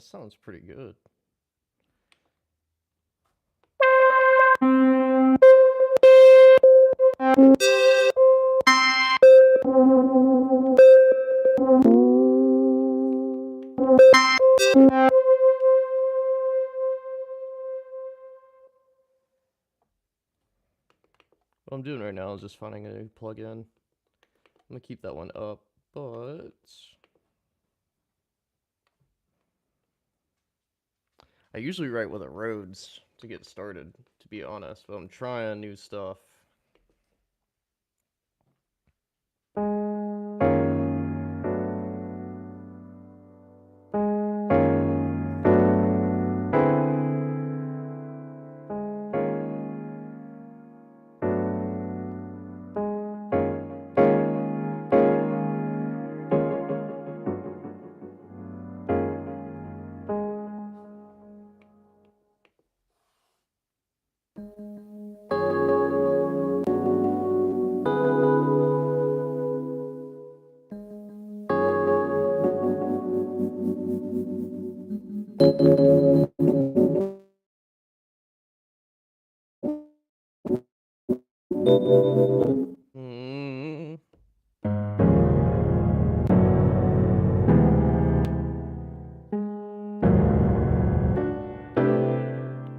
That sounds pretty good. What I'm doing right now is just finding a plug-in. I'm gonna keep that one up, but I usually write with a Rhodes to get started, to be honest, but I'm trying new stuff.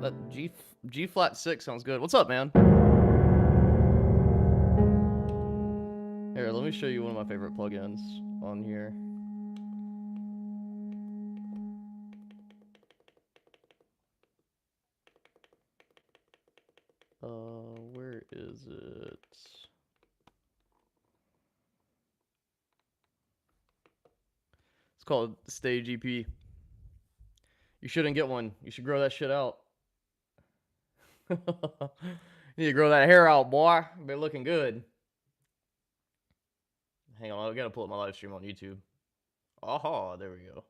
That G flat 6 sounds good. What's up, man? Here, let me show you one of my favorite plugins on here. Where is it? It's called Stage EP. You shouldn't get one. You should grow that shit out. You need to grow that hair out, boy. Be looking good. Hang on, I gotta pull up my live stream on YouTube. Aha, there we go.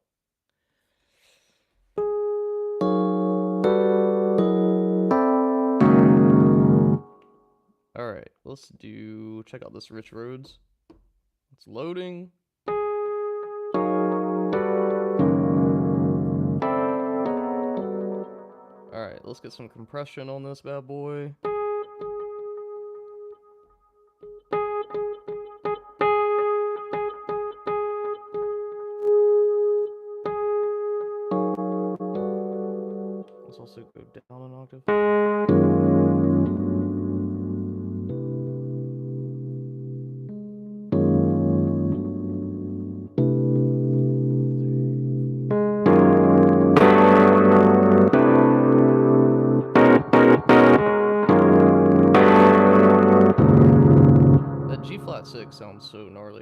All right, let's do. Check out this Rich Rhodes. It's loading. All right, let's get some compression on this bad boy. Let's also go down an octave. That G flat 6 sounds so gnarly.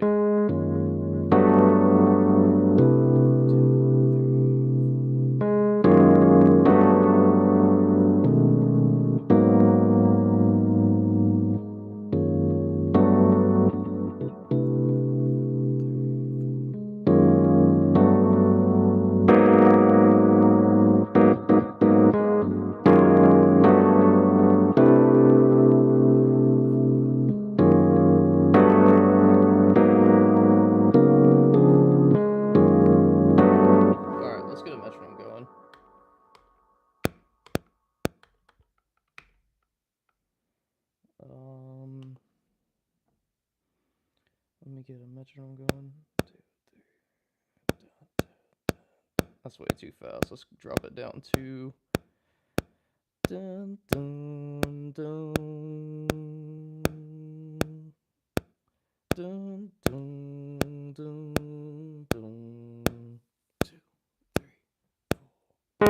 Let me get a metronome going. 2, 3. That's way too fast. Let's drop it down to. Dun, dun, dun, dun, dun, dun, dun. 2, 3, 4.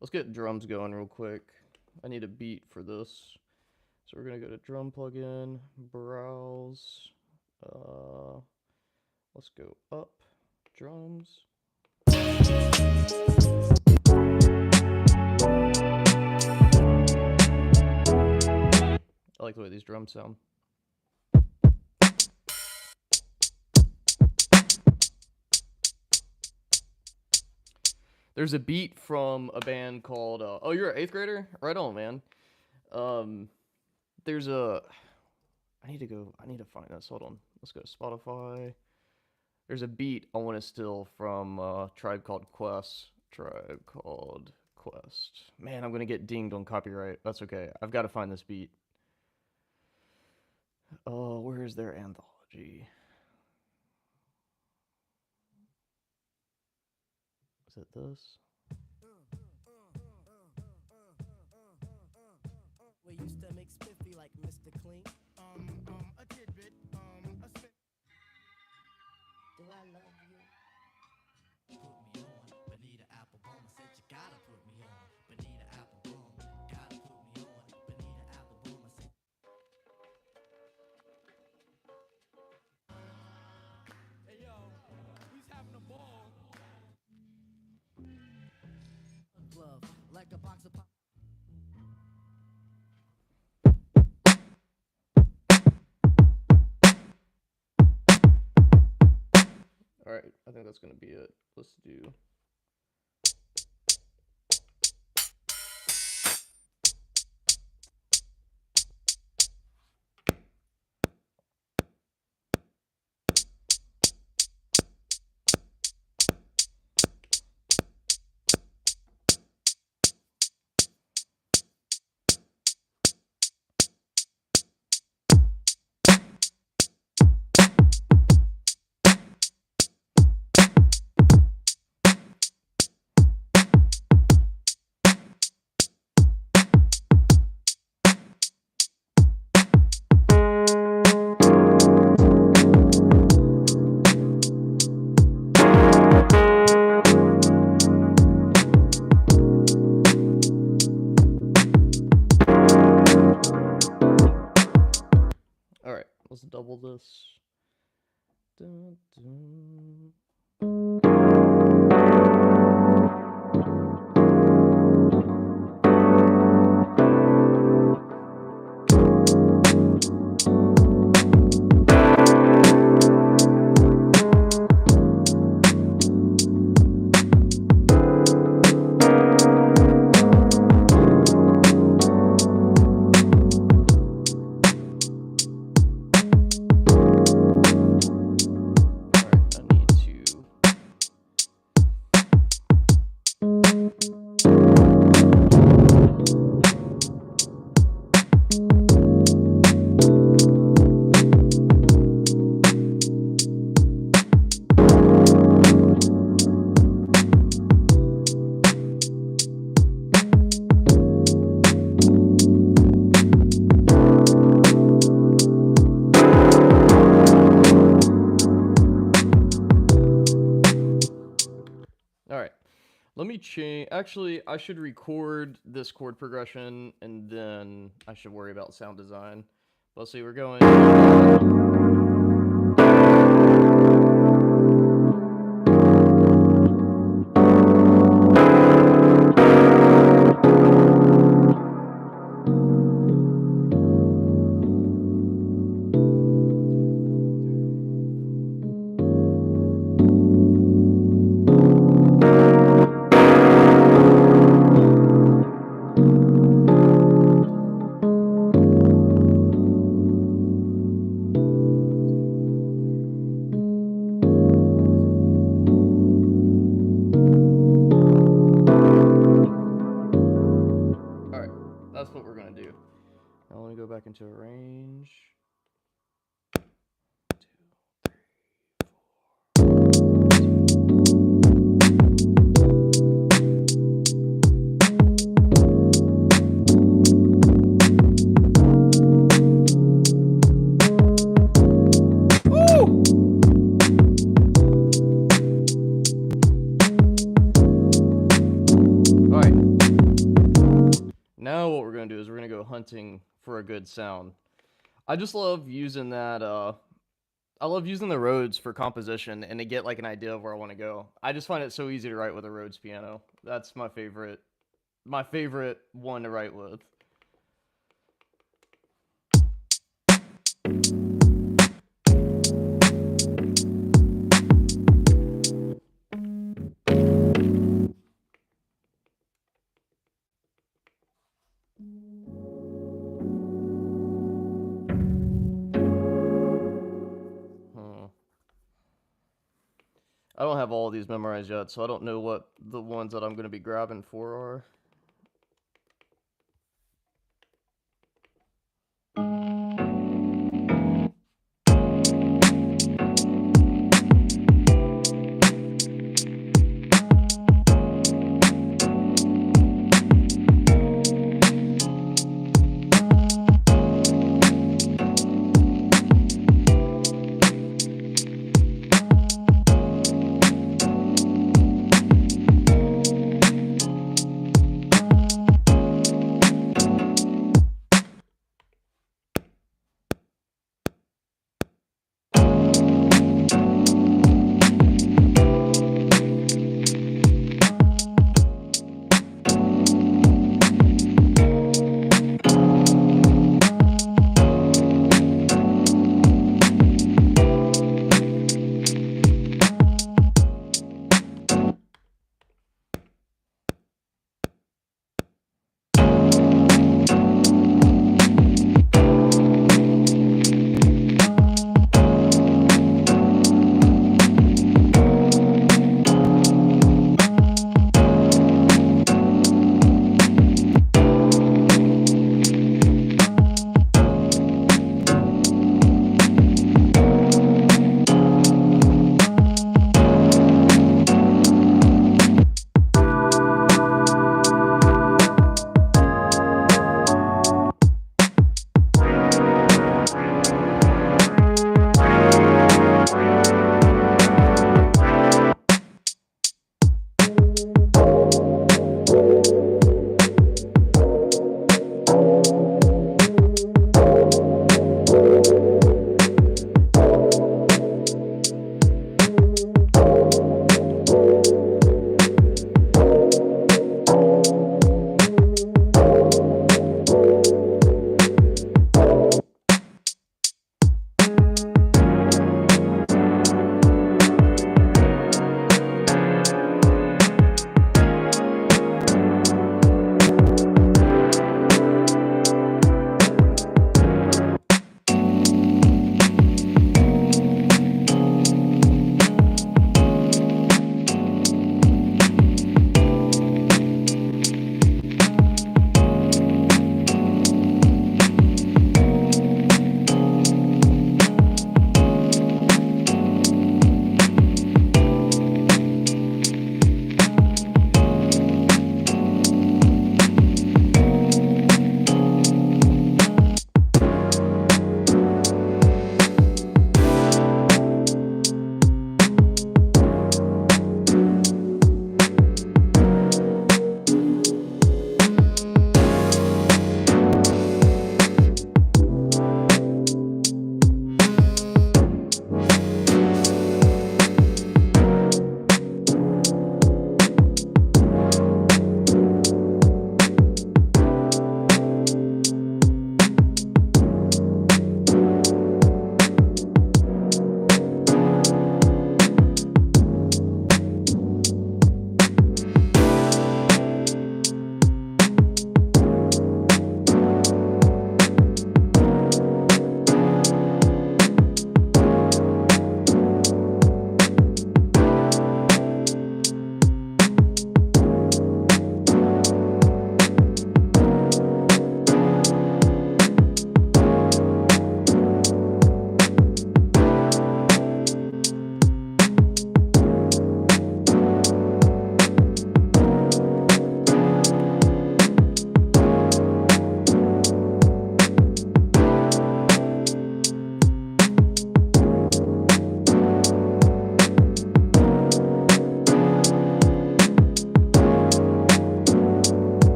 Let's get drums going real quick. I need a beat for this. So we're gonna go to drum plugin, browse. Let's go up, drums. I like the way these drums sound. There's a beat from a band called oh, you're an 8th grader? Right on, man. There's a I need to find this. Hold on. Let's go to Spotify. There's a beat I want to steal from Tribe Called Quest. Tribe Called Quest. Man, I'm going to get dinged on copyright. That's okay. I've got to find this beat. Oh, where is their anthology? Is it this? We used to make spiffy like Mr. Clean. A tidbit, a spit. Do I love you? Put me on, Benita Applebaum. I said you gotta put me on, Benita Applebaum. Gotta put me on, Benita Applebaum. I said. Hey yo, he's having a ball. Glove, like a box of pop. Alright, I think that's going to be it. Let's do... Alright, let's double this. Dun, dun. Alright, let me change. Actually, I should record this chord progression and then I should worry about sound design. Let's see, we're going. That's what we're gonna do. Now let me go back into arrange. Now what we're going to do is we're going to go hunting for a good sound. I just love using that, I love using the Rhodes for composition and to get like an idea of where I want to go. I just find it so easy to write with a Rhodes piano. That's my favorite one to write with. I don't have all of these memorized yet, so I don't know what the ones that I'm going to be grabbing for are.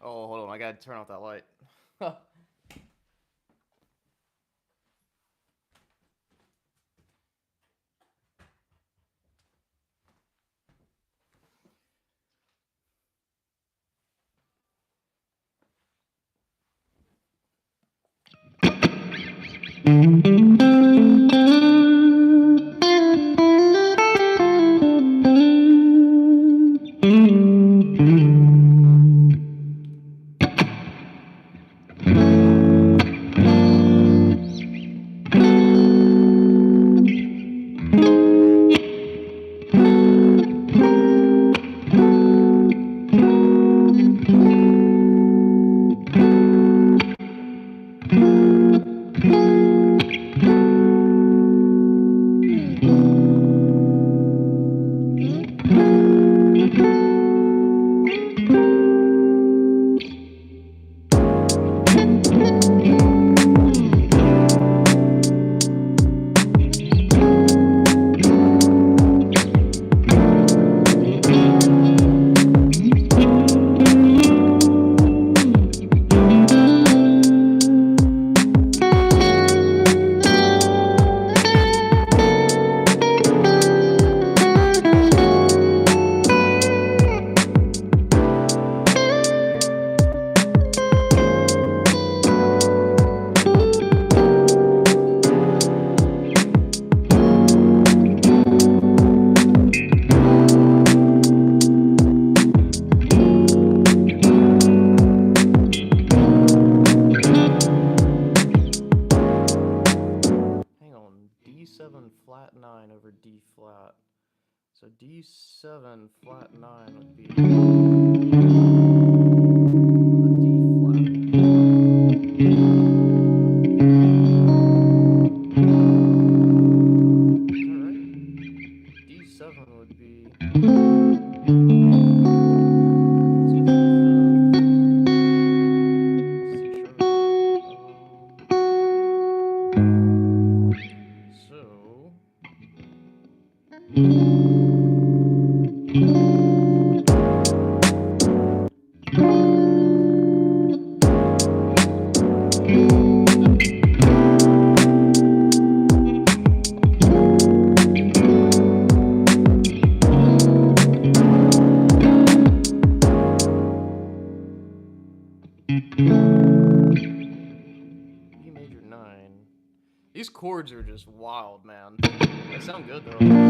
Oh, hold on. I gotta turn off that light. D7 flat 9 over D flat. So D7 flat 9 would be the D flat. Is that right? D7 would be These chords are just wild, man. They sound good though.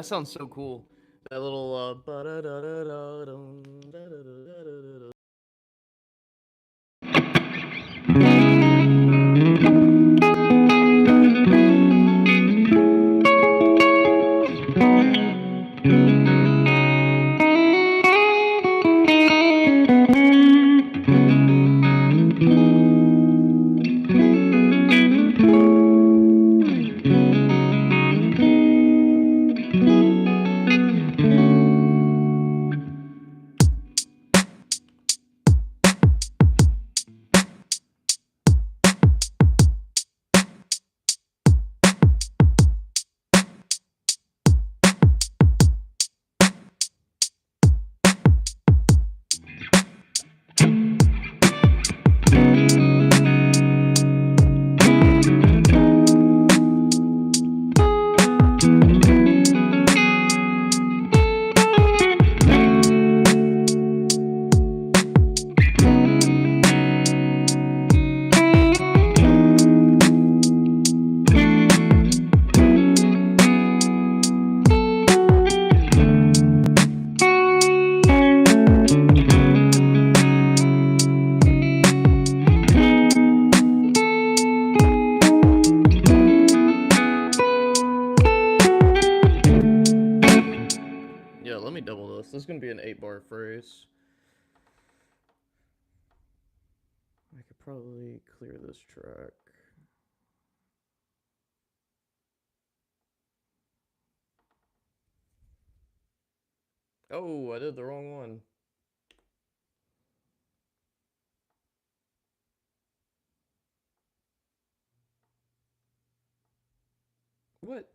That sounds so cool. That little let me double this. This is gonna be an 8-bar phrase. I could probably clear this track. Oh, I did the wrong one. What?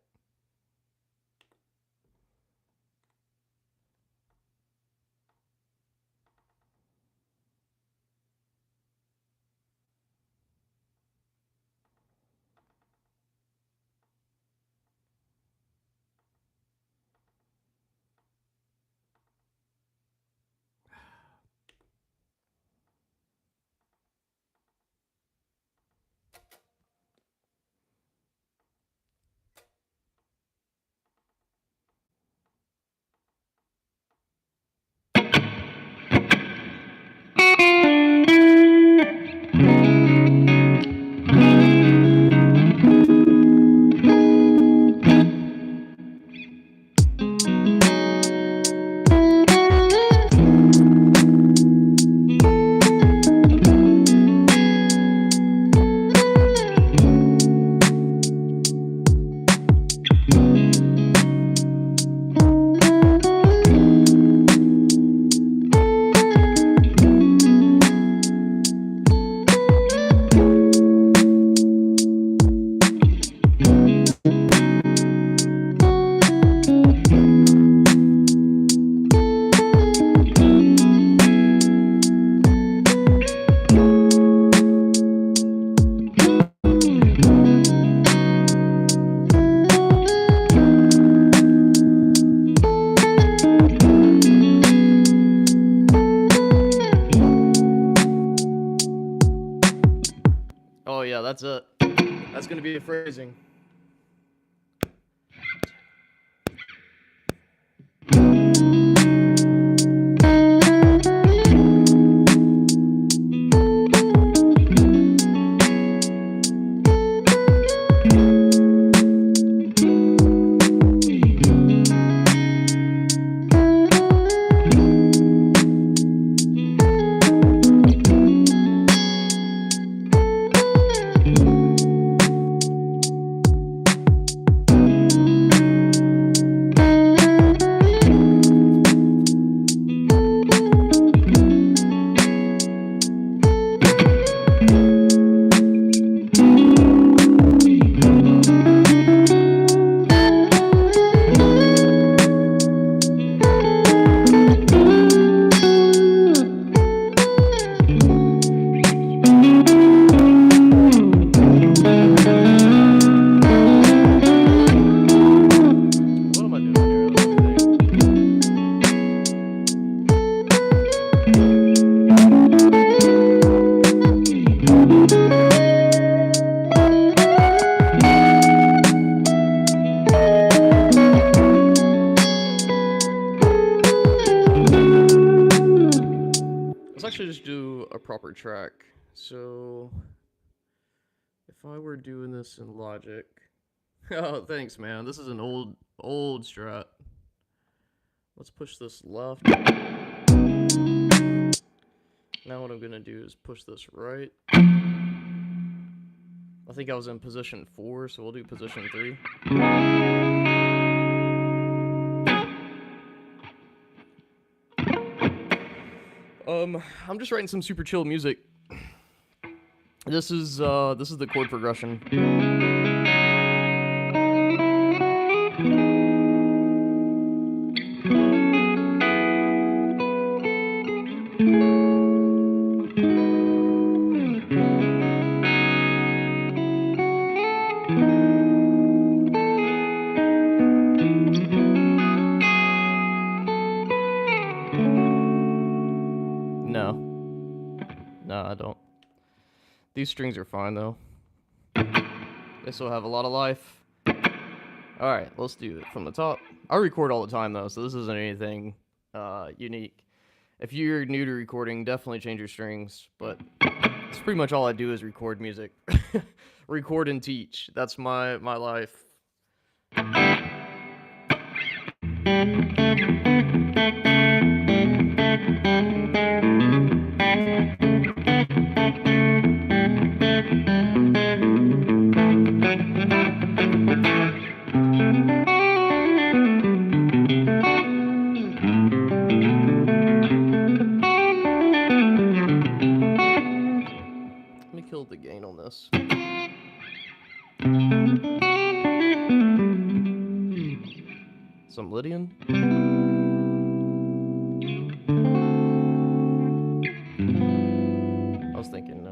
Oh yeah, that's it. That's gonna be a phrasing. What am I doing here? Let me think. Let's actually just do a proper track. So, if I were doing this in Logic, oh, thanks, man. This is an old strat. Let's push this left. Now what I'm gonna do is push this right. I think I was in position 4, so we'll do position 3. I'm just writing some super chill music. This is the chord progression. No, I don't. These strings are fine though. They still have a lot of life. Alright, let's do it from the top. I record all the time though, so this isn't anything unique. If you're new to recording, definitely change your strings, but it's pretty much all I do is record music. Record and teach. That's my life. Let me kill the gain on this. Some Lydian. I was thinking,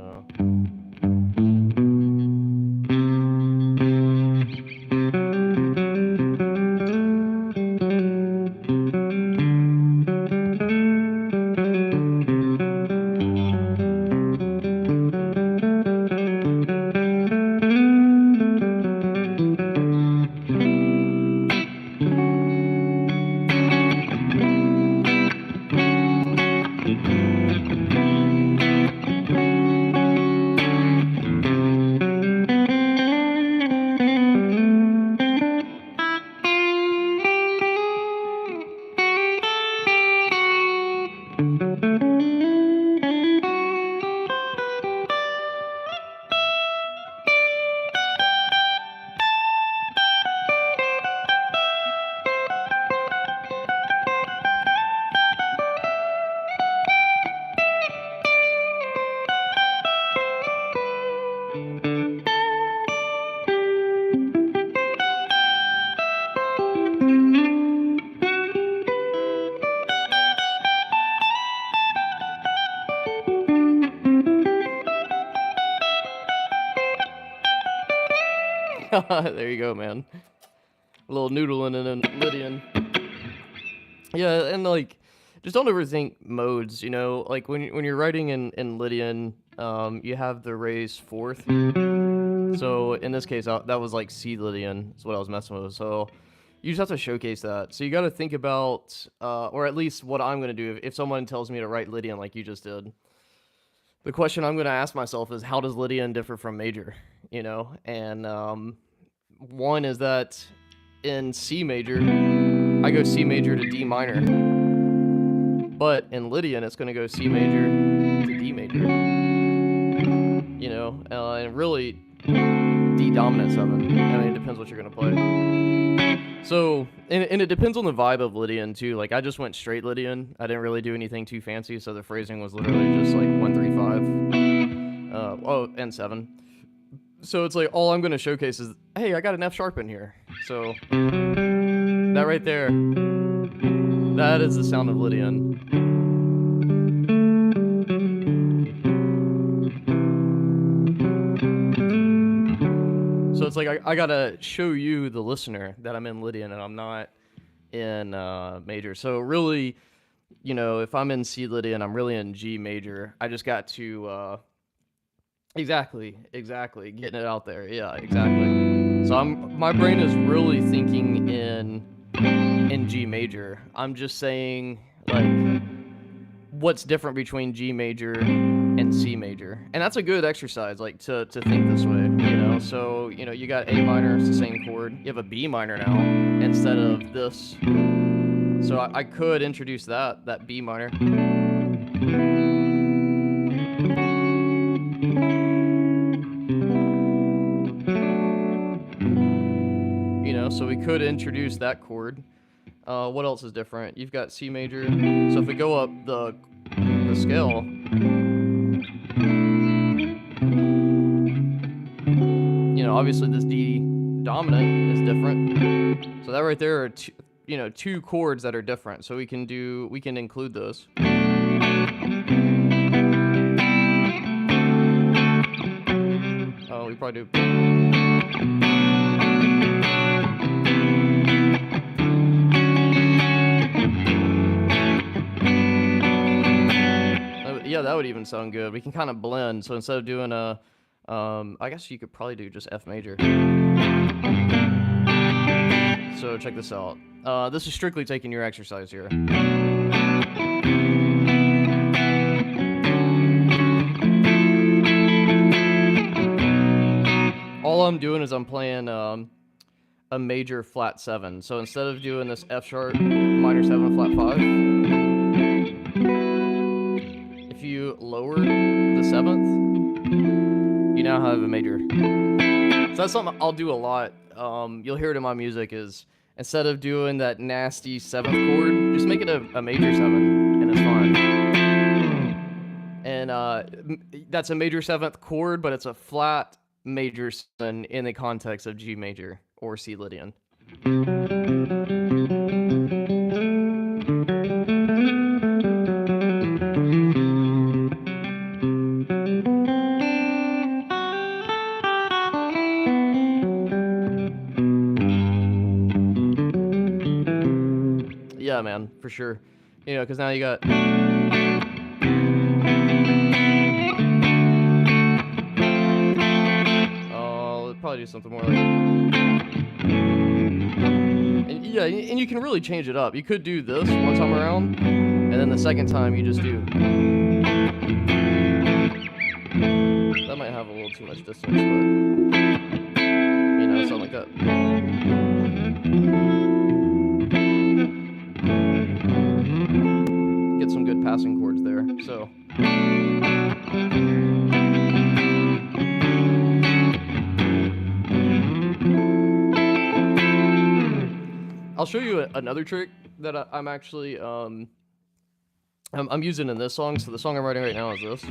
there you go, man. A little noodling and then Lydian. Yeah, and like, just don't overthink modes. You know, like when you're writing in Lydian, you have the raise fourth. So in this case, that was like C Lydian. Is what I was messing with. So you just have to showcase that. So you got to think about, or at least what I'm gonna do if someone tells me to write Lydian like you just did. The question I'm gonna ask myself is, how does Lydian differ from major? You know, and one is that in C major, I go C major to D minor. But in Lydian, it's going to go C major to D major. You know, and really D dominant 7. I mean, it depends what you're going to play. So, and it depends on the vibe of Lydian too. Like, I just went straight Lydian. I didn't really do anything too fancy, so the phrasing was literally just like 1, 3, 5. And 7. So it's like, all I'm going to showcase is, hey, I got an F sharp in here. So, that right there, that is the sound of Lydian. So it's like, I gotta show you, the listener, that I'm in Lydian and I'm not in major. So really, you know, if I'm in C Lydian, I'm really in G major. I just got to, exactly, getting it out there. Yeah, exactly. So my brain is really thinking in G major. I'm just saying, like, what's different between G major and C major. And that's a good exercise, like, to think this way, you know? So, you know, you got A minor, it's the same chord. You have a B minor now instead of this. So I could introduce that B minor. You know, so we could introduce that chord. What else is different? You've got C major. So if we go up the scale, you know, obviously this D dominant is different. So that right there are two chords that are different. So we can include those. Oh, we probably do. Yeah, that would even sound good. We can kind of blend. So instead of doing a, I guess you could probably do just F major. So check this out. This is strictly taking your exercise here. All I'm doing is I'm playing a a major flat 7. So instead of doing this F sharp minor 7 flat 5, if you lower the 7th, you now have a major. So that's something I'll do a lot. You'll hear it in my music is instead of doing that nasty 7th chord, just make it a major 7 and it's fine. And that's a major 7th chord, but it's a flat major 7 in the context of G major or C Lydian. Yeah, man, for sure. You know, because now you got. I'll probably do something more like. And, yeah, and you can really change it up. You could do this one time around, and then the second time you just do. That might have a little too much distance, but you know, something like that. Get some good passing chords there. So. I'll show you another trick that I'm actually I'm using in this song. So the song I'm writing right now is this.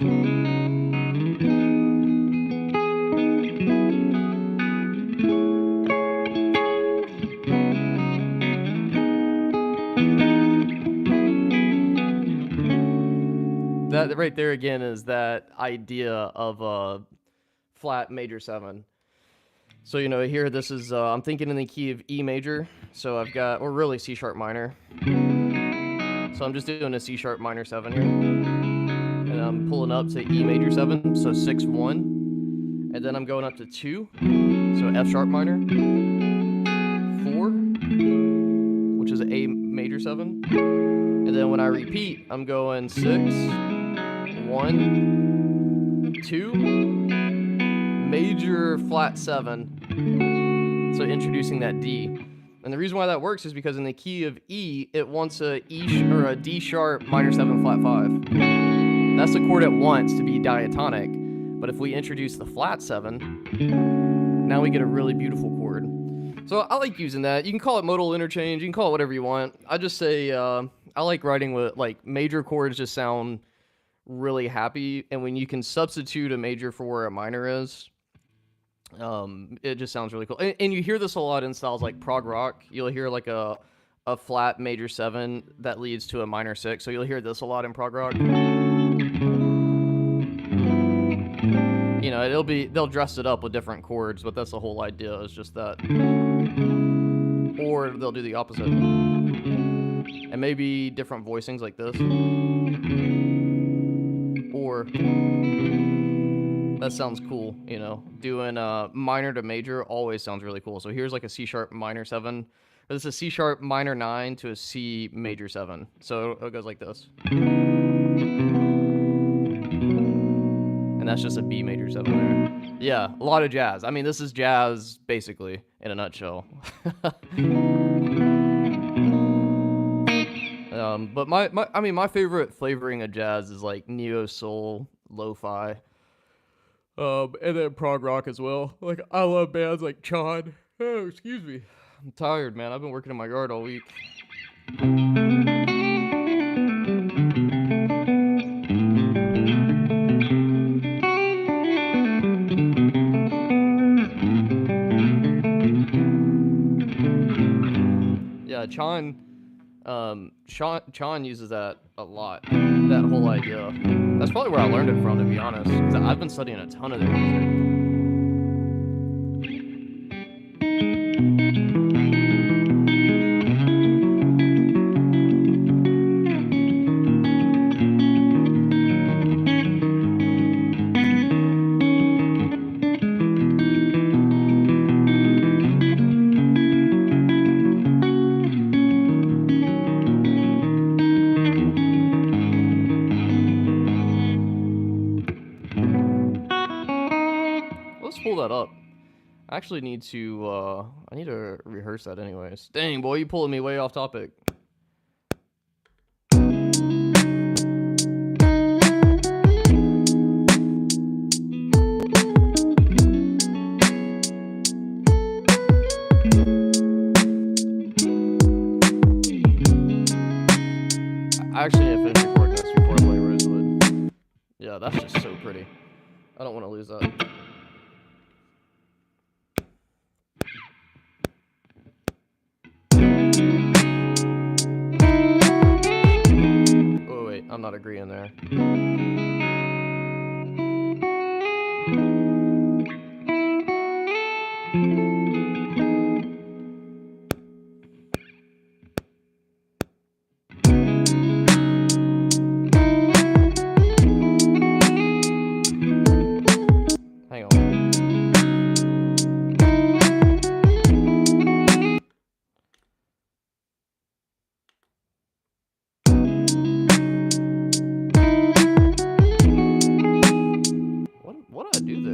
That right there again is that idea of a flat major 7. So, you know, here this is, I'm thinking in the key of E major. So I've got, or really C sharp minor. So I'm just doing a C sharp minor 7 here. And I'm pulling up to E major 7, so 6, 1. And then I'm going up to 2, so F sharp minor. 4, which is A major 7. And then when I repeat, I'm going 6, 1, 2, major flat 7. So introducing that D. And the reason why that works is because in the key of E, it wants a or a D sharp minor 7 flat 5. That's the chord it wants to be diatonic. But if we introduce the flat 7, now we get a really beautiful chord. So I like using that. You can call it modal interchange. You can call it whatever you want. I just say I like writing with like major chords just sound really happy. And when you can substitute a major for where a minor is, it just sounds really cool. And you hear this a lot in styles like prog rock. You'll hear like a flat major 7 that leads to a minor 6. So you'll hear this a lot in prog rock. You know, they'll dress it up with different chords, but that's the whole idea is just that. Or they'll do the opposite. And maybe different voicings like this. Or that sounds cool, you know. Doing minor to major always sounds really cool. So here's like a C sharp minor 7. This is a C sharp minor 9 to a C major 7. So it goes like this. And that's just a B major 7 there. Yeah, a lot of jazz. I mean, this is jazz basically in a nutshell. But my favorite flavoring of jazz is like neo soul, lo-fi. And then prog rock as well. Like, I love bands like Chord. Oh, excuse me. I'm tired, man. I've been working in my yard all week. Yeah, Sean uses that a lot. That whole idea. That's probably where I learned it from, to be honest. Because I've been studying a ton of their music. Let's pull that up. I actually need to, I need to rehearse that anyways. Dang, boy, you pulling me way off topic. I actually need to finish recording this before I play Rosewood. Yeah, that's just so pretty. I don't want to lose that. Oh, wait, I'm not agreeing there. Hang on. What did I do there?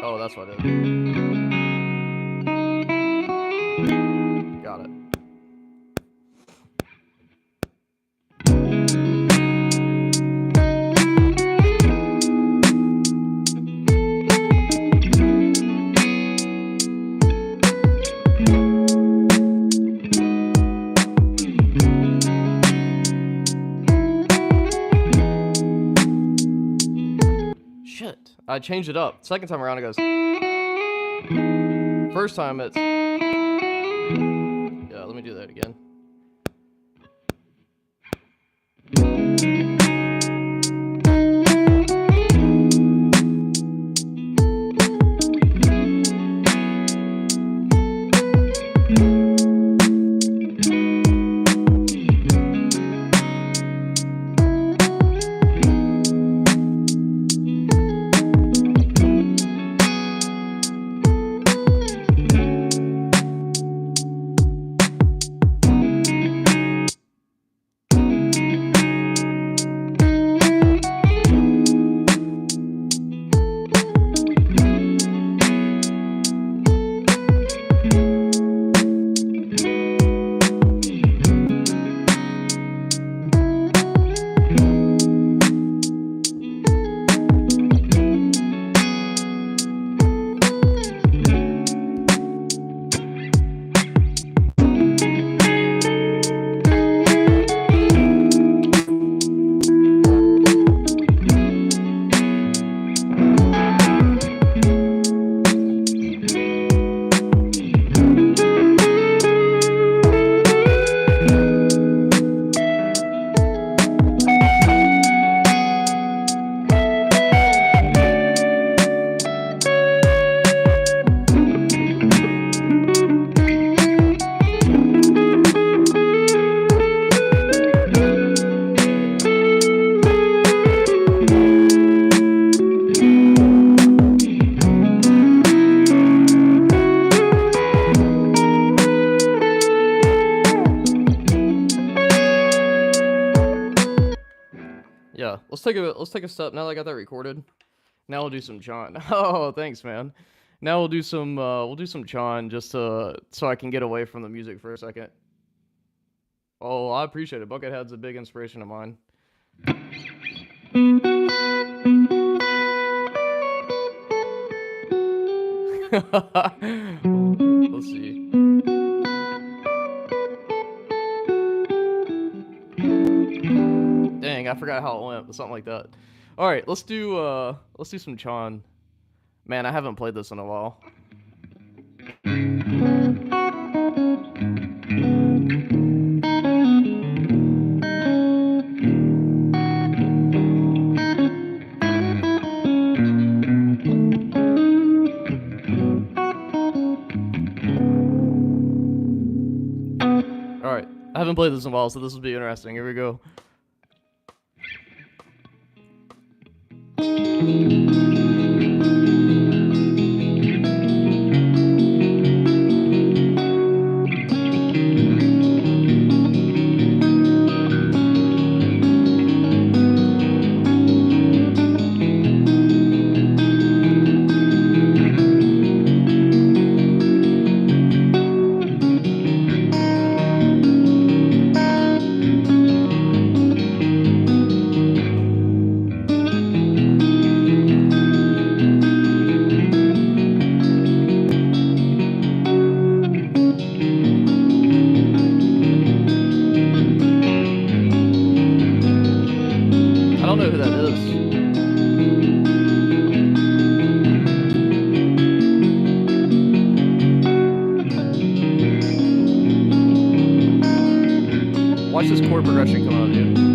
Oh, that's what I did. Got it. Shit, I changed it up. Second time around it goes. First time it's. Yeah, let me do that again. Yeah, let's take a step. Now that I got that recorded, now we'll do some John. Oh, thanks, man. Now we'll do some John just so I can get away from the music for a second. Oh, I appreciate it. Buckethead's a big inspiration of mine. Let's see. Dang, I forgot how it went, but something like that. All right, let's do some John. Man, I haven't played this in a while. All right, I haven't played this in a while, so this will be interesting. Here we go. Watch this chord progression come out, dude.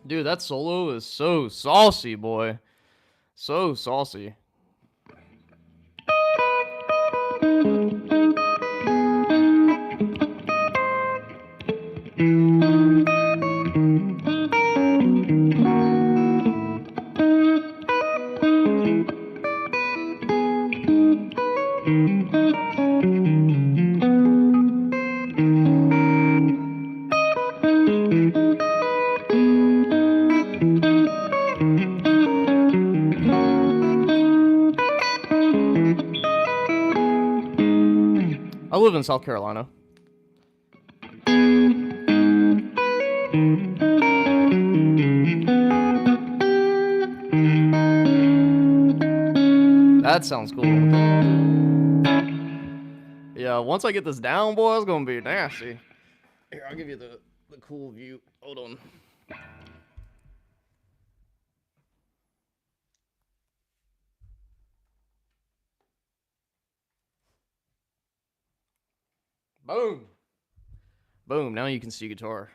Dude, that solo is so saucy, boy. So saucy. I live in South Carolina. That sounds cool. Yeah, once I get this down, boy, it's gonna be nasty. Here, I'll give you the cool view. Hold on. Boom. Boom, now you can see guitar.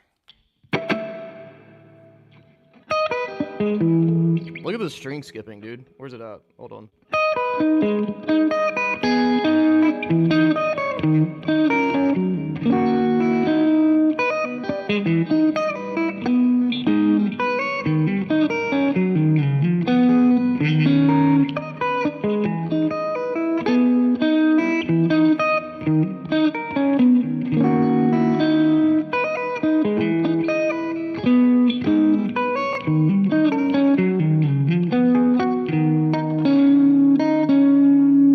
Look at the string skipping, dude. Where's it at? Hold on.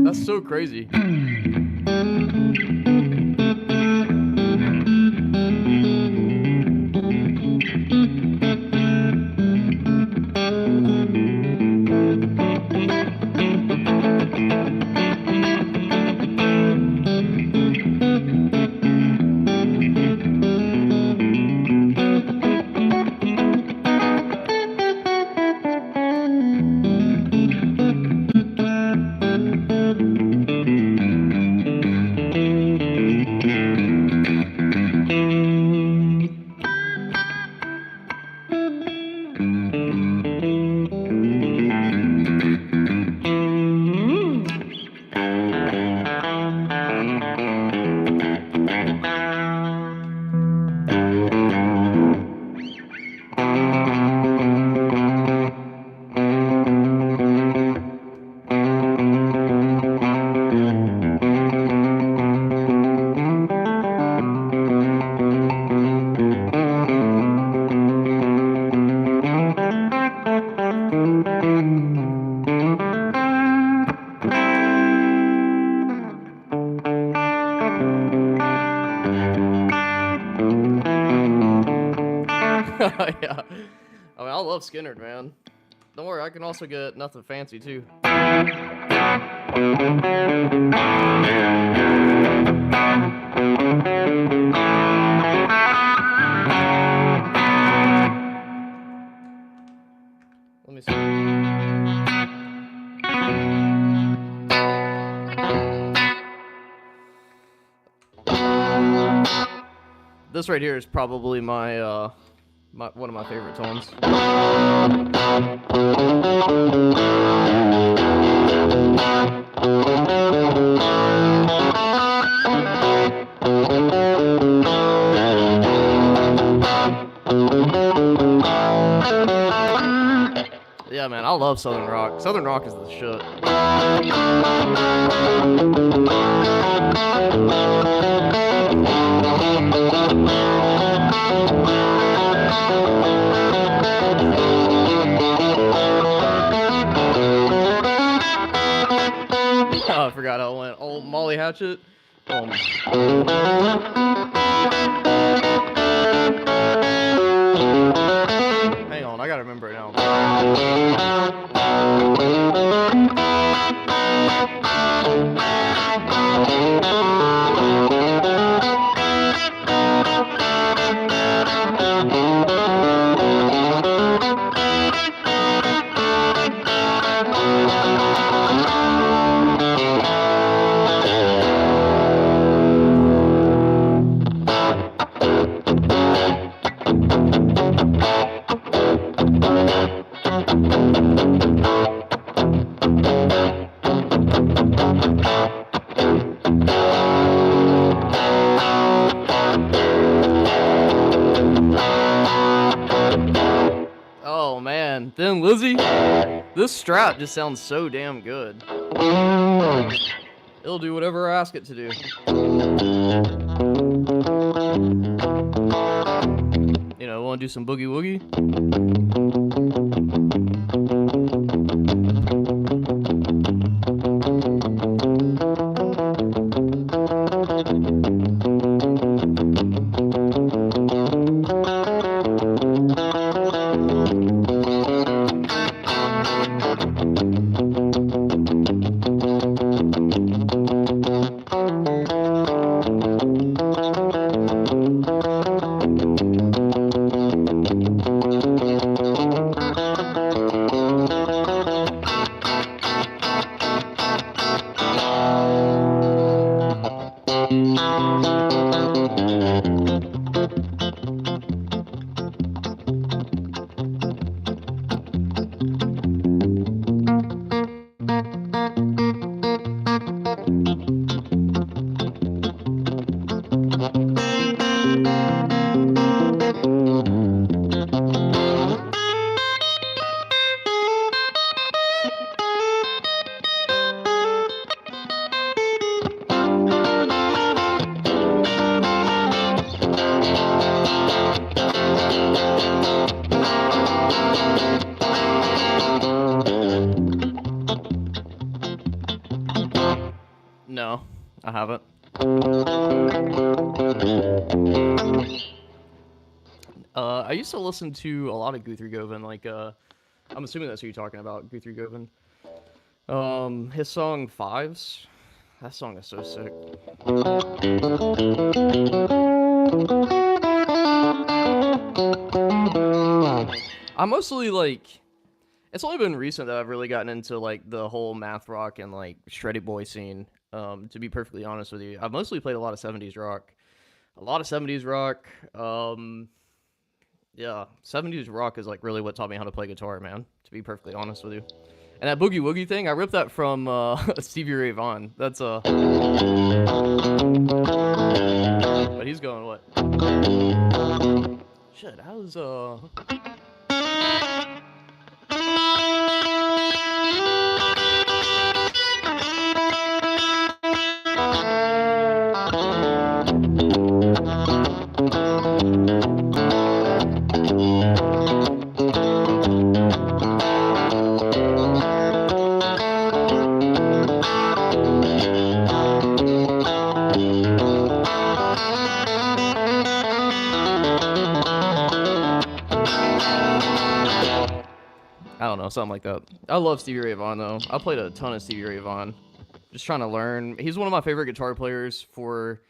That's so crazy. Yeah. I mean, I love Skinner, man. Don't worry, I can also get Nothing Fancy too. Let me see. This right here is probably my one of my favorite tones. Yeah, man, I love Southern rock. Southern rock is the shit. Oh, I forgot how it went. Old Molly Hatchet. Hang on, I gotta remember it now. Oh man, Thin Lizzy, this Strat just sounds so damn good. It'll do whatever I ask it to do. You know, want to do some boogie woogie? No, I haven't. I used to listen to a lot of Guthrie Govan, like, I'm assuming that's who you're talking about, Guthrie Govan. His song Fives, that song is so sick. I mostly, like, it's only been recent that I've really gotten into, like, the whole math rock and, like, shreddy boy scene, to be perfectly honest with you. I've mostly played a lot of 70s rock. Yeah, 70s rock is, like, really what taught me how to play guitar, man, to be perfectly honest with you. And that boogie woogie thing, I ripped that from Stevie Ray Vaughan. That's but he's going what? Shit, how's don't know, something like that. I love Stevie Ray Vaughan though. I played a ton of Stevie Ray Vaughan. Just trying to learn. He's one of my favorite guitar players for,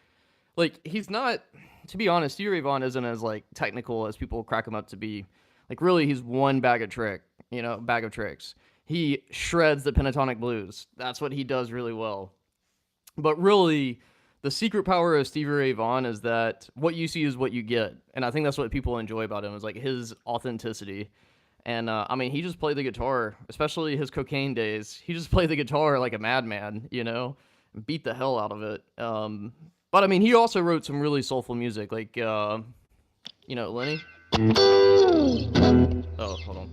like, he's not, to be honest, Stevie Ray Vaughan isn't as, like, technical as people crack him up to be. Like, really, he's one bag of tricks. He shreds the pentatonic blues. That's what he does really well. But really, the secret power of Stevie Ray Vaughan is that what you see is what you get. And I think that's what people enjoy about him, is, like, his authenticity. And, I mean, he just played the guitar, especially his cocaine days. He just played the guitar like a madman, and beat the hell out of it. But, I mean, he also wrote some really soulful music, like, Lenny? Oh, hold on.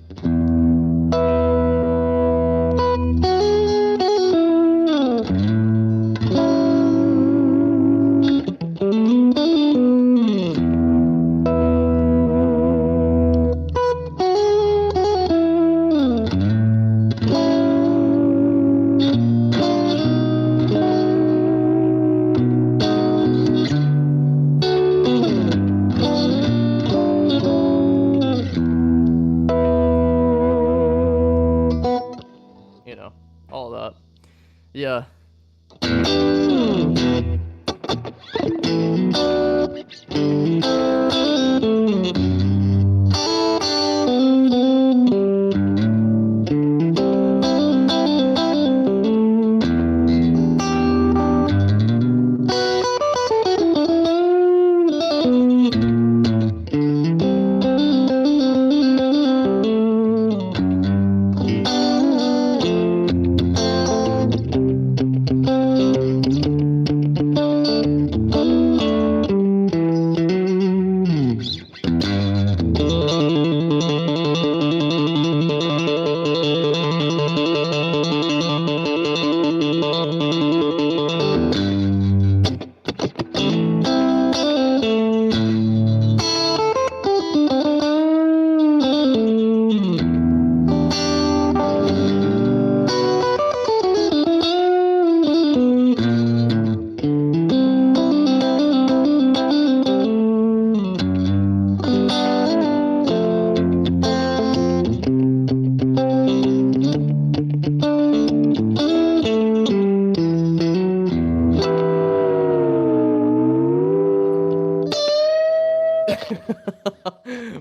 All that. Yeah.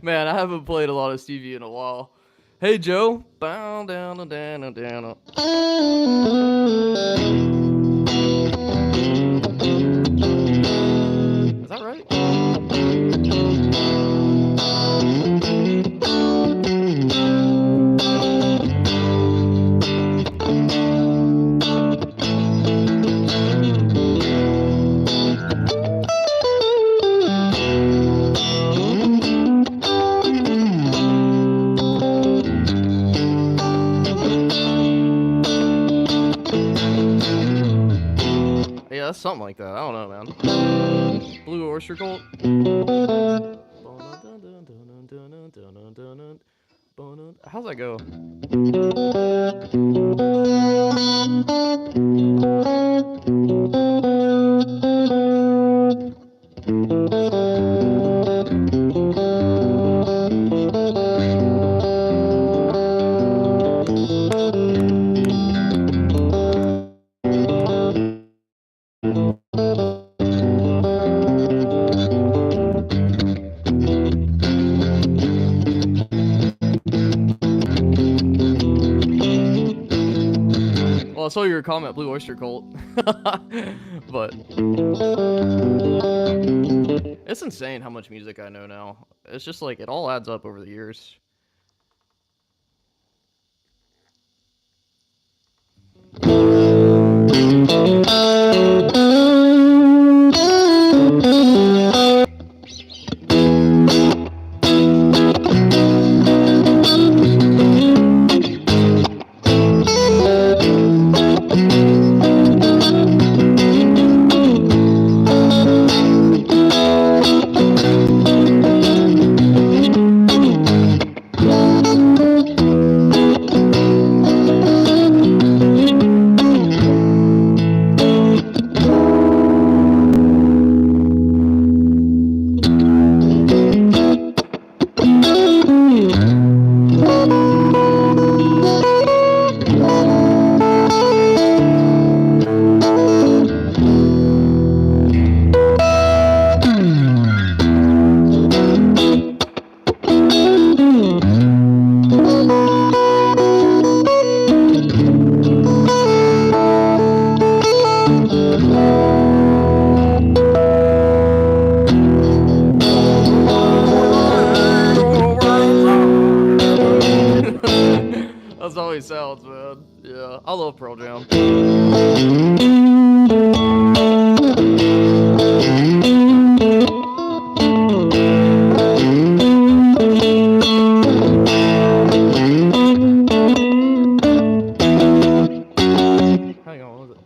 Man, I haven't played a lot of Stevie in a while. Hey, Joe. Bow down, down, down. Is that right? Yeah, that's something like that. I don't know, man. Blue Oyster Cult. How's that go? Well, I saw your comment, Blue Oyster Cult. But it's insane how much music I know now. It's just like, it all adds up over the years. he sounds, man. Yeah, I love Pearl Jam. Hang on, what was it?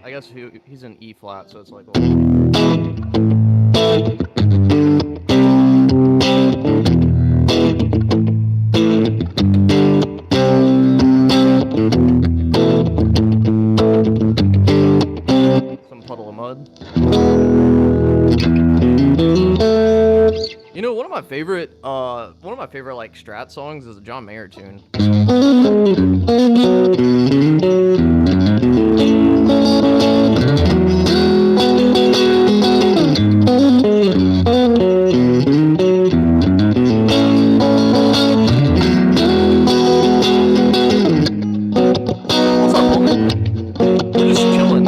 I guess he's in E flat, so it's like. Some puddle of mud. You know, one of my favorite like Strat songs is a John Mayer tune. What's up, homie? We're just chilling.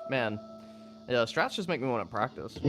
Man, yeah, Strats just make me want to practice.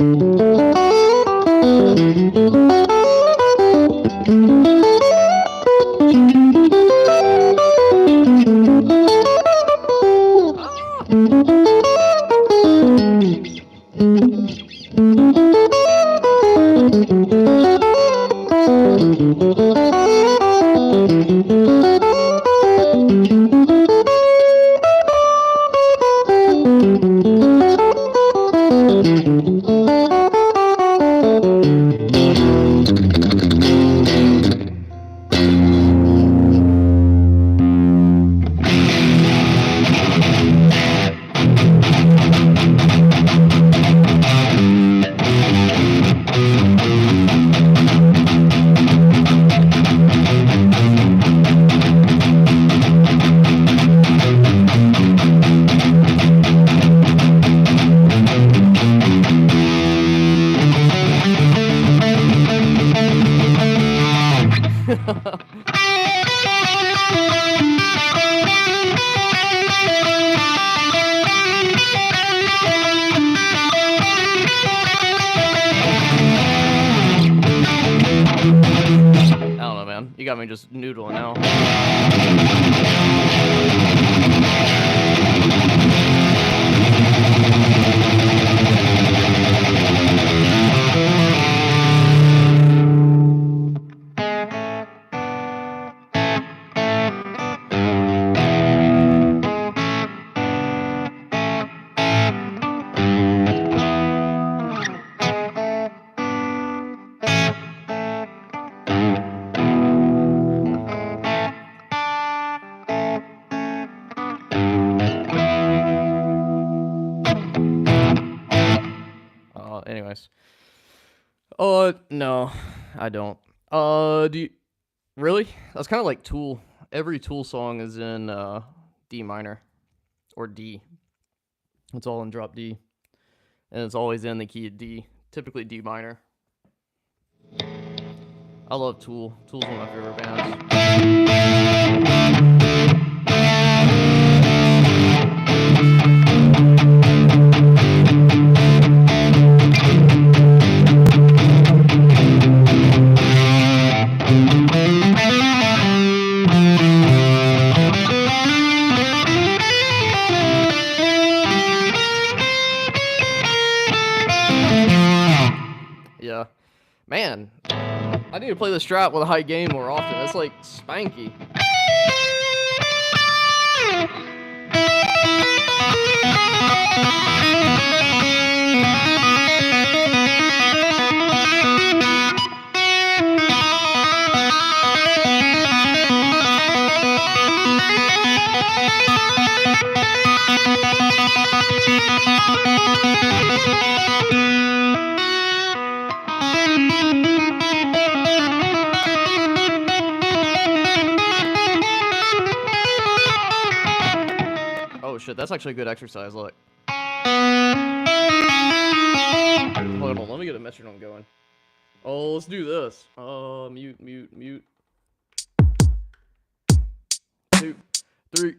I don't know, man. You got me just noodling now. Anyways. Oh, no. I don't. Do you really? That's kind of like Tool. Every Tool song is in D minor or D. It's all in drop D, and it's always in the key of D, typically D minor. I love Tool. Tool's one of my favorite bands. Yeah. Man, I need to play the Strat with a high gain more often. It's like spanky. Oh shit, that's actually a good exercise, look. Hold on, let me get a metronome going. Oh, let's do this. Mute. 2, 3.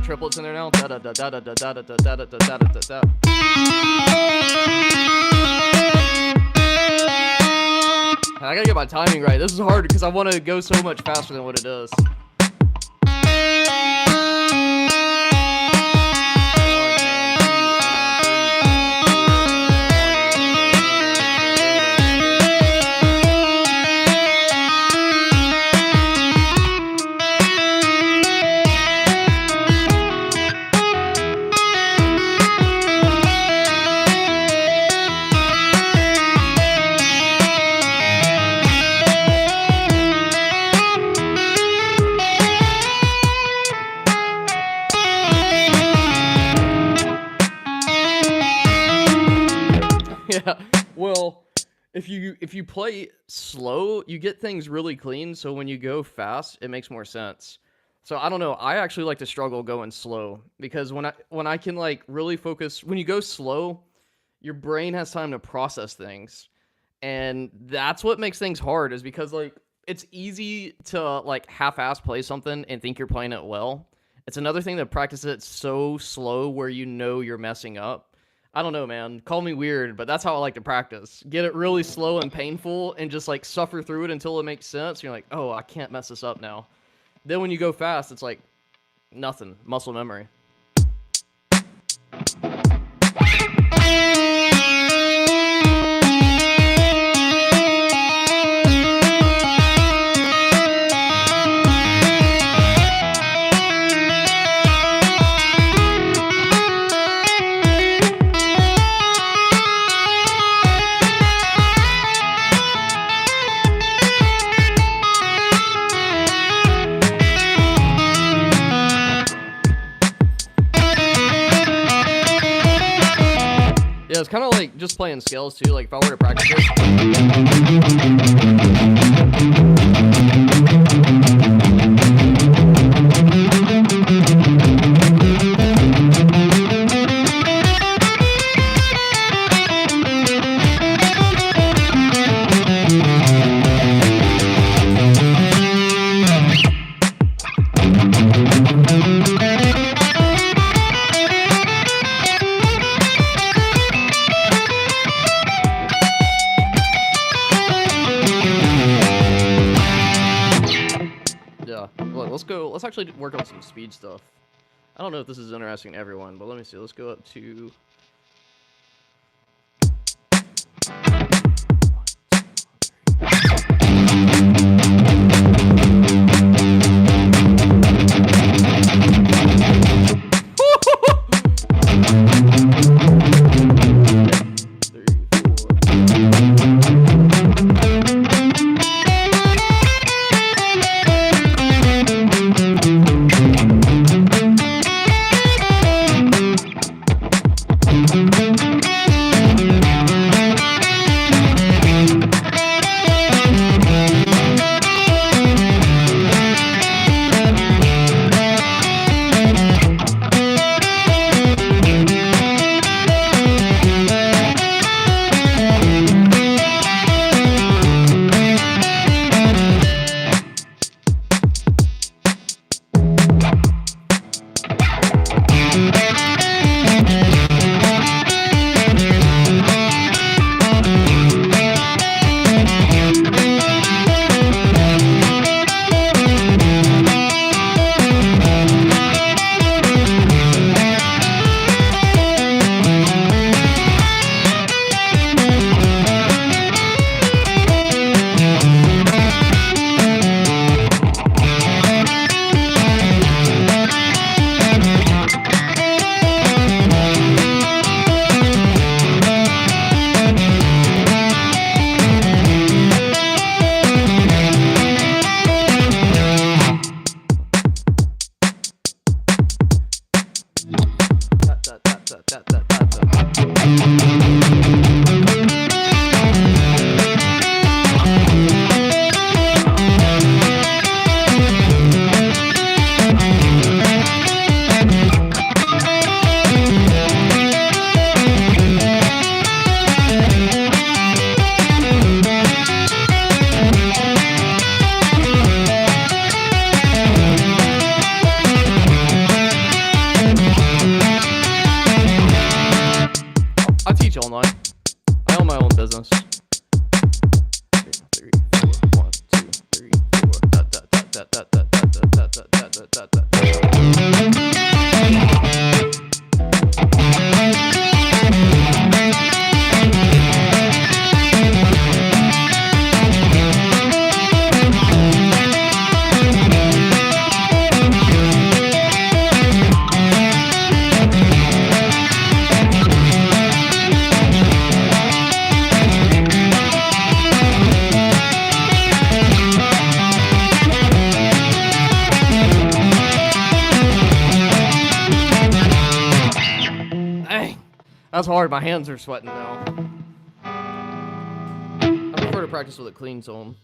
Triplets in there now. I gotta get my timing right. This is hard because I want to go so much faster than what it does. Yeah, well, if you play slow, you get things really clean, so when you go fast, it makes more sense. So I don't know, I actually like to struggle going slow, because when I can like really focus, when you go slow, your brain has time to process things. And that's what makes things hard, is because like it's easy to like half-ass play something and think you're playing it well. It's another thing to practice it so slow where you know you're messing up. I don't know, man. Call me weird, but that's how I like to practice. Get it really slow and painful and just like suffer through it until it makes sense. You're like, oh, I can't mess this up now. Then when you go fast, it's like nothing. Muscle memory. Yeah, it's kind of like just playing scales too. Like if I were to practice it. actually work on some speed stuff. I don't know if this is interesting to everyone, but let me see. Let's go up to... I teach online. I own my own business. 3, 4, 1, 2, 3, Dang, that's hard. My hands are sweating now. I prefer to practice with a clean tone.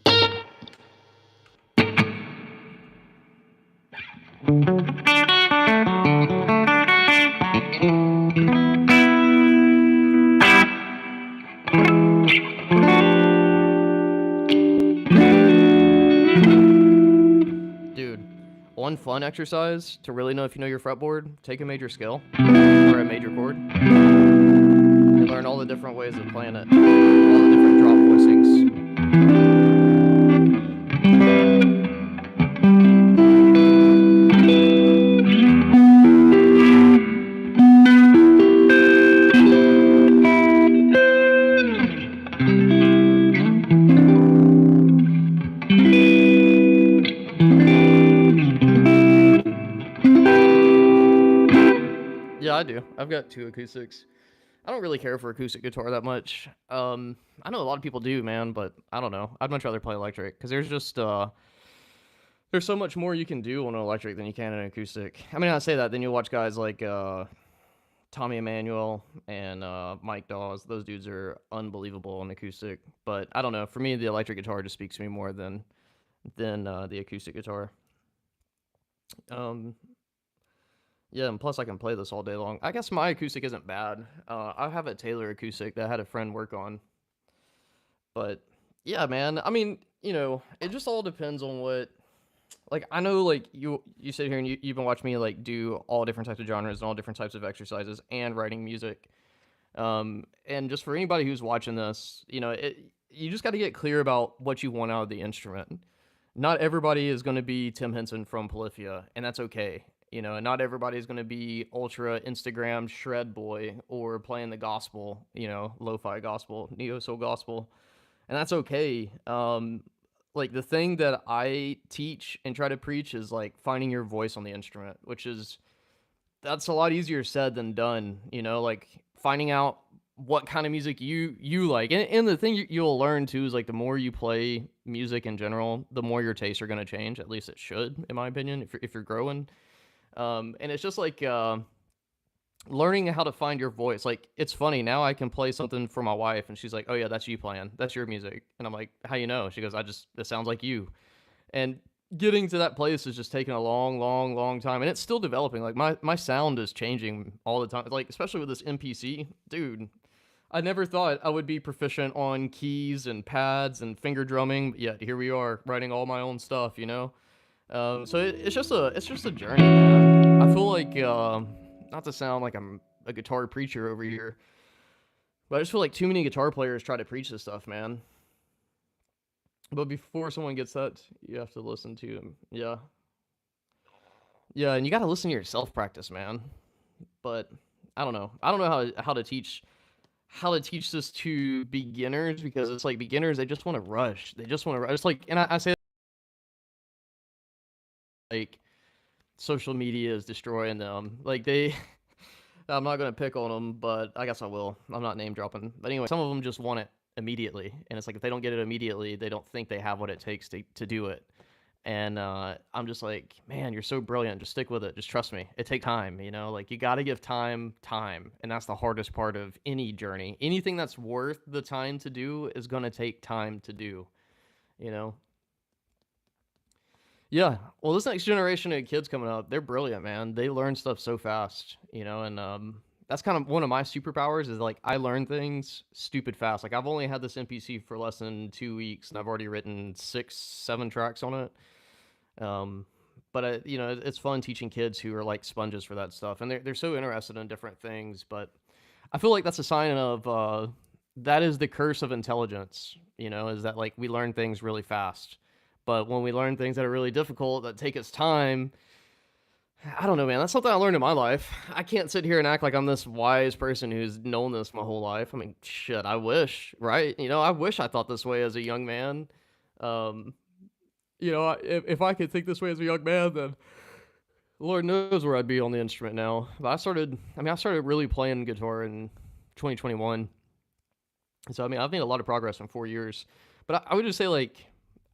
Dude, one fun exercise to really know if you know your fretboard, take a major scale or a major chord and learn all the different ways of playing it, all the different drop voicings. Yeah, I do. I've got 2 acoustics. I don't really care for acoustic guitar that much. I know a lot of people do, man, but I don't know. I'd much rather play electric because there's just there's so much more you can do on an electric than you can in an acoustic. I mean, I say that, then you watch guys like Tommy Emmanuel and Mike Dawes. Those dudes are unbelievable on acoustic. But I don't know. For me, the electric guitar just speaks to me more than the acoustic guitar. Yeah, and plus I can play this all day long. I guess my acoustic isn't bad. I have a Taylor acoustic that I had a friend work on. But yeah, man. I mean, it just all depends on what. Like, I know, like, you sit here and you've been watching me, like, do all different types of genres and all different types of exercises and writing music. And just for anybody who's watching this, you just got to get clear about what you want out of the instrument. not everybody is going to be Tim Henson from Polyphia, and that's okay. You know, and not everybody is going to be ultra Instagram shred boy or playing the gospel, you know, lo-fi gospel, neo soul gospel, and that's okay. Like the thing that I teach and try to preach is like finding your voice on the instrument, which is that's a lot easier said than done, you know, like finding out what kind of music you like. And the thing you'll learn too is like the more you play music in general, the more your tastes are going to change. At least it should, in my opinion, if you're growing. And it's just like learning how to find your voice. Like it's funny now I can play something for my wife and she's like, "Oh yeah, that's you playing. That's your music." And I'm like, "How you know?" She goes, "I just it sounds like you." And getting to that place is just taking a long time, and it's still developing. Like my sound is changing all the time. Like especially with this MPC, dude. I never thought I would be proficient on keys and pads and finger drumming, but yet here we are writing all my own stuff. You know, so it's just a journey, man. I feel like not to sound like I'm a guitar preacher over here, but I just feel like too many guitar players try to preach this stuff, man. But before someone gets that, you have to listen to him. Yeah. Yeah, and you got to listen to yourself practice, man. But I don't know. I don't know how to teach this to beginners because it's like beginners they just want to rush. They just want to rush. It's like, and I say like social media is destroying them. Like they, I'm not gonna pick on them, but I guess I will. I'm not name dropping. But anyway, some of them just want it immediately, and it's like if they don't get it immediately, they don't think they have what it takes to do it. And I'm just like, man, you're so brilliant. Just stick with it. Just trust me. It takes time, you know. Like you got to give time, and that's the hardest part of any journey. Anything that's worth the time to do is gonna take time to do, you know. Yeah. Well, this next generation of kids coming up, they're brilliant, man. They learn stuff so fast, you know, and that's kind of one of my superpowers is like I learn things stupid fast. Like I've only had this NPC for less than 2 weeks, and I've already written 6, 7 tracks on it. Um, but you know, it's fun teaching kids who are like sponges for that stuff, and they're so interested in different things. But I feel like that's a sign of that is the curse of intelligence. You know, is that like we learn things really fast, but when we learn things that are really difficult that take us time, I don't know, man. That's something I learned in my life. I can't sit here and act like I'm this wise person who's known this my whole life. I mean, shit, I wish, right? You know, I wish I thought this way as a young man. Um, you know, if I could think this way as a young man, then Lord knows where I'd be on the instrument now. But I started really playing guitar in 2021. So, I mean, I've made a lot of progress in 4 years. But I would just say, like,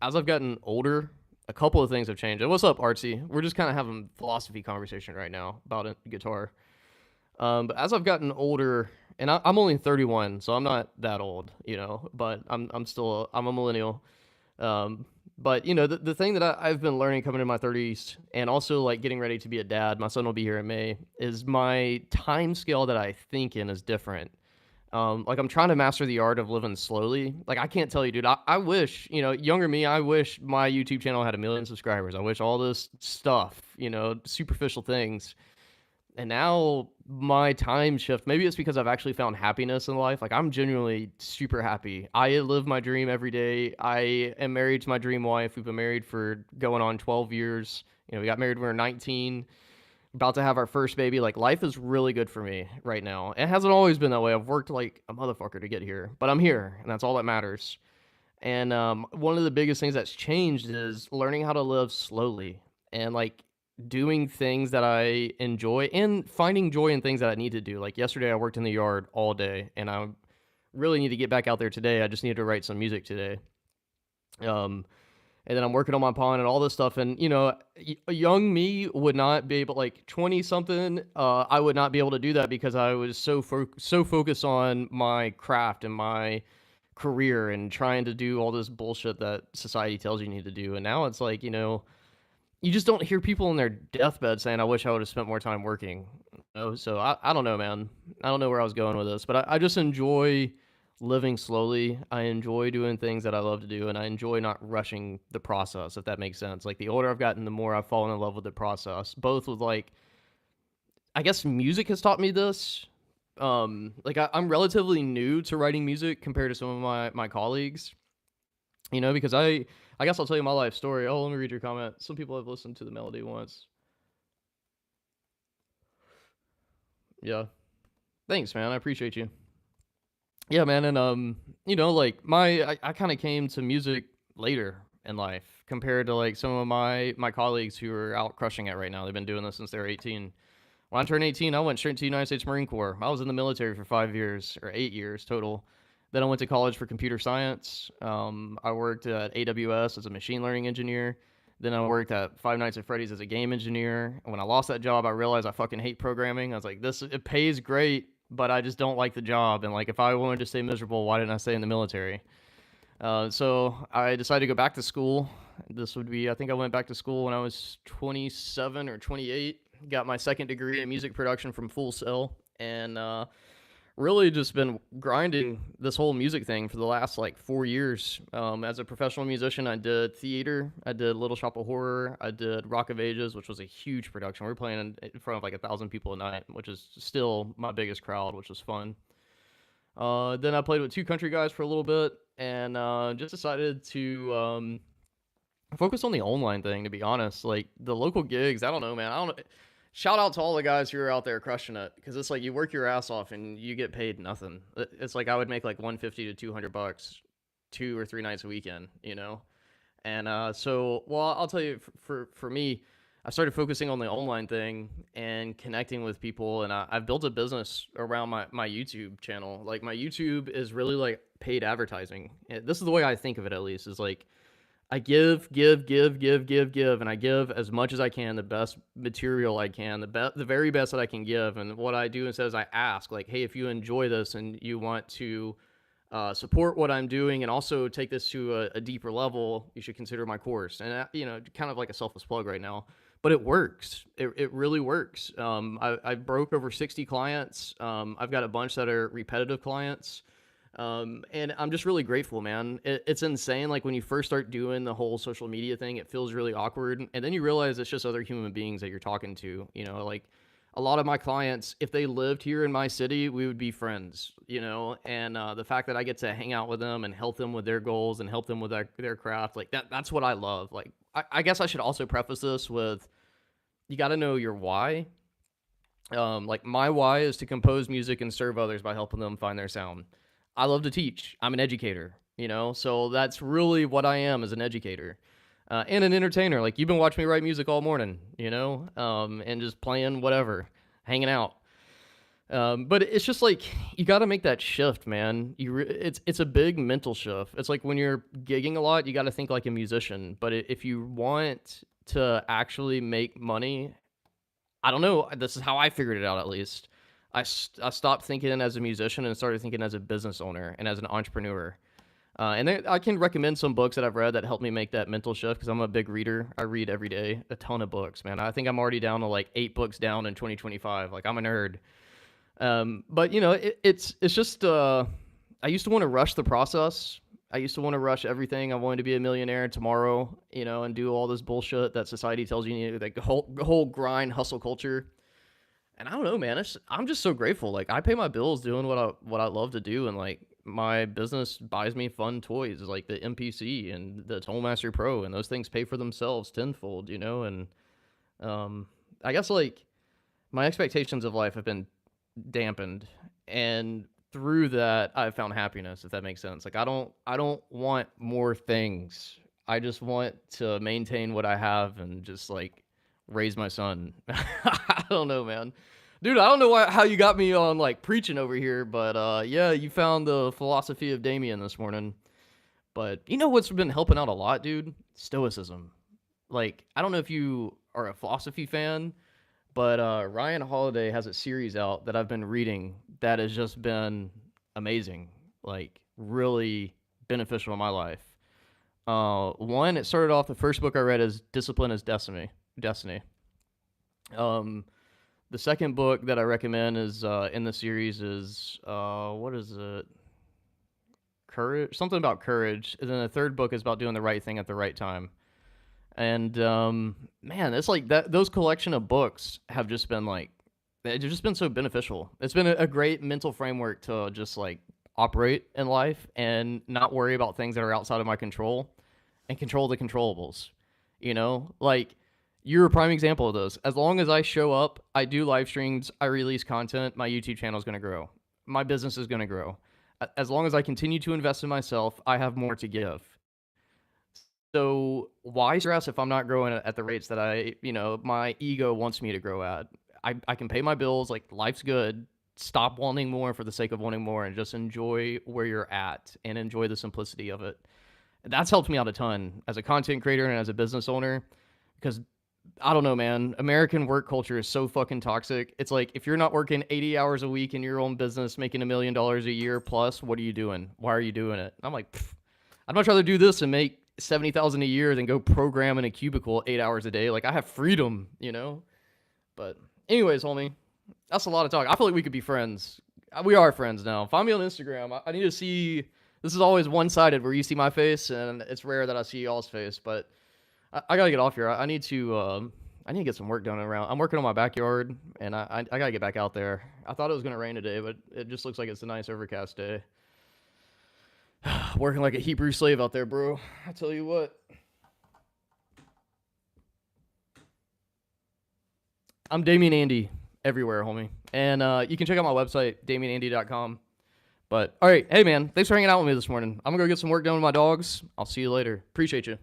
as I've gotten older, a couple of things have changed. And what's up, Artsy? We're just kind of having philosophy conversation right now about guitar. But as I've gotten older, and I'm only 31, so I'm not that old, you know, but I'm a millennial. Um, but you know, the thing that I've been learning coming in my 30s, and also like getting ready to be a dad, my son will be here in May, is my time scale that I think in is different. Like I'm trying to master the art of living slowly. Like I can't tell you, dude. I wish, you know, younger me. I wish my YouTube channel had 1 million subscribers. I wish all this stuff, you know, superficial things. And now my time shift, maybe it's because I've actually found happiness in life. Like I'm genuinely super happy. I live my dream every day. I am married to my dream wife. We've been married for going on 12 years. You know, we got married when we were 19, about to have our first baby. Like life is really good for me right now. It hasn't always been that way. I've worked like a motherfucker to get here, but I'm here and that's all that matters. And one of the biggest things that's changed is learning how to live slowly and like doing things that I enjoy and finding joy in things that I need to do. Like yesterday, I worked in the yard all day, and I really need to get back out there today. I just need to write some music today. Um, and then I'm working on my pond and all this stuff. And you know, a young me would not be able, like 20 something, I would not be able to do that because I was so focused on my craft and my career and trying to do all this bullshit that society tells you need to do. And now it's like, you know, you just don't hear people in their deathbed saying, "I wish I would have spent more time working." You know? So I don't know, man. I don't know where I was going with this, but I just enjoy living slowly. I enjoy doing things that I love to do, and I enjoy not rushing the process, if that makes sense. Like the older I've gotten, the more I've fallen in love with the process. Both with like, I guess music has taught me this. Like I'm relatively new to writing music compared to some of my colleagues. You know, because I guess I'll tell you my life story. Oh, let me read your comment. Some people have listened to the melody once. Yeah. Thanks, man. I appreciate you. Yeah, man, and you know, like I kind of came to music later in life compared to like some of my colleagues who are out crushing it right now. They've been doing this since they were 18. When I turned 18, I went straight to the United States Marine Corps. I was in the military for 5 years or 8 years total. Then I went to college for computer science. I worked at AWS as a machine learning engineer. Then I worked at Five Nights at Freddy's as a game engineer. And when I lost that job, I realized I fucking hate programming. I was like, this it pays great, but I just don't like the job. And like, if I wanted to stay miserable, why didn't I stay in the military? So I decided to go back to school. This would be, I think I went back to school when I was 27 or 28. Got my second degree in music production from Full Sail, and really just been grinding this whole music thing for the last like 4 years. As a professional musician, I did theater, I did Little Shop of Horror, I did Rock of Ages, which was a huge production. We were playing in front of like 1,000 people a night, which is still my biggest crowd, which was fun. Then I played with two country guys for a little bit, and just decided to focus on the online thing. To be honest, like the local gigs, I don't know, man. I don't. Shout out to all the guys who are out there crushing it, because it's like you work your ass off and you get paid nothing. It's like I would make like 150 to $200 2 or 3 nights a weekend, you know. And so, well, I'll tell you, for me, I started focusing on the online thing and connecting with people, and I've built a business around my YouTube channel. Like my YouTube is really like paid advertising. This is the way I think of it, at least. Is like I give, and I give as much as I can, the best material I can, the very best that I can give. And what I do instead is I ask, like, hey, if you enjoy this and you want to support what I'm doing and also take this to a deeper level, you should consider my course. And you know, kind of like a selfless plug right now, but it works. It really works. I broke over 60 clients. I've got a bunch that are repetitive clients. And I'm just really grateful, man. It's insane. Like when you first start doing the whole social media thing, it feels really awkward. And then you realize it's just other human beings that you're talking to. You know, like a lot of my clients, if they lived here in my city, we would be friends, you know? And the fact that I get to hang out with them and help them with their goals and help them with their craft, like that's what I love. Like, I guess I should also preface this with, you got to know your why. Like my why is to compose music and serve others by helping them find their sound. I love to teach. I'm an educator, you know, so that's really what I am, as an educator and an entertainer. Like you've been watching me write music all morning, you know, and just playing whatever, hanging out. But it's just like you got to make that shift, man. It's a big mental shift. It's like when you're gigging a lot, you got to think like a musician. But if you want to actually make money, I don't know. This is how I figured it out, at least. I stopped thinking as a musician and started thinking as a business owner and as an entrepreneur. I can recommend some books that I've read that helped me make that mental shift, because I'm a big reader. I read every day, a ton of books, man. I think I'm already down to like 8 books down in 2025. Like I'm a nerd. But you know, it's just I used to want to rush the process. I used to want to rush everything. I wanted to be a millionaire tomorrow, you know, and do all this bullshit that society tells you, like the whole grind hustle culture. And I don't know, man. I'm just so grateful. Like I pay my bills doing what I love to do, and like my business buys me fun toys, like the MPC and the Tollmaster Pro, and those things pay for themselves tenfold, you know. And I guess like my expectations of life have been dampened, and through that I've found happiness, if that makes sense. Like I don't want more things. I just want to maintain what I have and just like raise my son. I don't know, man. Dude, I don't know how you got me on like preaching over here, but yeah, you found the philosophy of Damien this morning. But you know what's been helping out a lot, dude? Stoicism. Like, I don't know if you are a philosophy fan, but Ryan Holiday has a series out that I've been reading that has just been amazing. Like, really beneficial in my life. One, it started off, the first book I read is Discipline is Destiny. Destiny. Um, the second book that I recommend is in the series is what is it? Courage, something about courage. And then the third book is about doing the right thing at the right time. And man, it's like that. Those collection of books have just been like, they've just been so beneficial. It's been a great mental framework to just like operate in life and not worry about things that are outside of my control and control the controllables. You know, like you're a prime example of this. As long as I show up, I do live streams, I release content, my YouTube channel is going to grow. My business is going to grow. As long as I continue to invest in myself, I have more to give. So why stress if I'm not growing at the rates that my ego wants me to grow at? I can pay my bills, like life's good. Stop wanting more for the sake of wanting more and just enjoy where you're at and enjoy the simplicity of it. That's helped me out a ton as a content creator and as a business owner because I don't know, man. American work culture is so fucking toxic. It's like if you're not working 80 hours a week in your own business, making $1 million a year plus, what are you doing? Why are you doing it? I'm like, I'd much rather do this and make 70,000 a year than go program in a cubicle 8 hours a day. Like I have freedom, you know. But anyways, homie, that's a lot of talk. I feel like we could be friends. We are friends now. Find me on Instagram. I need to see. This is always one-sided where you see my face, and it's rare that I see y'all's face. But I gotta get off here. I need to get some work done around. I'm working on my backyard, and I gotta get back out there. I thought it was gonna rain today, but it just looks like it's a nice overcast day. Working like a Hebrew slave out there, bro. I tell you what. I'm Damien Andy everywhere, homie. And you can check out my website, damienandy.com. But, all right. Hey, man, thanks for hanging out with me this morning. I'm going to go get some work done with my dogs. I'll see you later. Appreciate you.